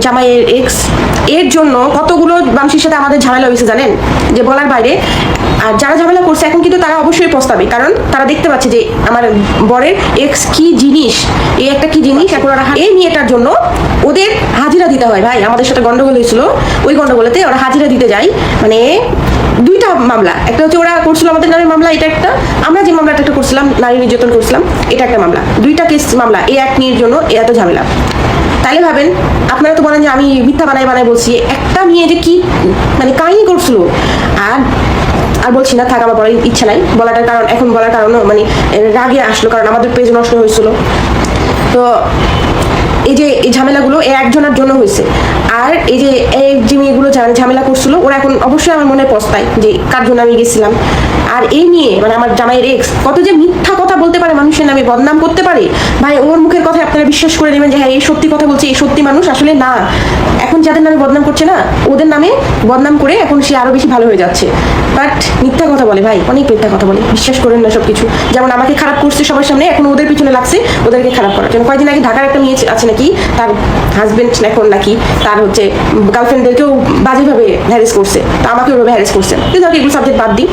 জামাইয়ের এক্স, এর জন্য কতগুলো মানুষের সাথে আমাদের ঝামেলা হয়েছে জানেন, যে বলার বাইরে। আর যারা ঝামেলা করছে এখন কিন্তু তারা অবশ্যই পস্তাবে, কারণ তারা দেখতে পাচ্ছে যে আমার বরের এক্স কি জিনিস, এই একটা কি জিনিস। এখন ওরা এই মেয়েটার জন্য ওদের হাজিরা দিতে হয় ভাই। আমাদের সাথে গন্ডগোল হয়েছিল, ওই গন্ডগোলেতে ওরা হাজিরা দিতে যায়, মানে দুইটা মামলা। একটা হচ্ছে ওরা করছিল আমাদের নামে মামলা, এটা একটা, আমরা যে মামলাটা একটা করছিলাম নারী নির্যাতন করছিলাম, এটা একটা মামলা। দুইটা কেস মামলা, এই এক মেয়ের জন্য এত ঝামেলা। তাইলে ভাবেন, আপনারা তো বলেন যে আমি মিথ্যা বানাই বলছি, একটা মেয়ে যে কি মানে কাহিনী করছিল। আর বলছি না, থাক, আমার বলার ইচ্ছা নাই বলাটার কারণ, এখন বলার কারণ মানে রাগে আসলো, কারণ আমাদের পেজ নষ্ট হয়েছিল। তো এই যে এই ঝামেলাগুলো এ একজনের জন্য হয়েছে। আর এই যে মেয়েগুলো ঝামেলা করছিল, ওরা এখন অবশ্যই আমার মনে পস্তায় যে কার জন্য আমি গেছিলাম। আর এই নিয়ে মানে আমার জামাইয়ের এক্স কত যে মিথ্যা কথা বলতে পারে, মানুষের নামে বদনাম করতে পারে ভাই। ওর মুখের কথা আপনারা বিশ্বাস করে নেবেন যে হ্যাঁ এই সত্যি কথা বলছে, এই সত্যি মানুষ। আসলে না, এখন যাদের নামে বদনাম করছে না, ওদের নামে বদনাম করে এখন সে আরো বেশি ভালো হয়ে যাচ্ছে। বাট মিথ্যা কথা বলে ভাই, অনেক মিথ্যা কথা বলে, বিশ্বাস করেন না সবকিছু। যেমন আমাকে খারাপ করছে সবার সামনে, এখন ওদের পিছনে লাগছে ওদেরকে খারাপ করার জন্য। কয়েকদিন আগে ঢাকার একটা মেয়ে আছে নাকি, তার হাজবেন্ড এখন নাকি তার হচ্ছে গার্লফ্রেন্ডদেরকেও বাজেভাবে হ্যারেস করছে, তো আমাকে ওভাবে হ্যারেস করছে। কিন্তু এগুলো সাবজেক্ট বাদ দিই।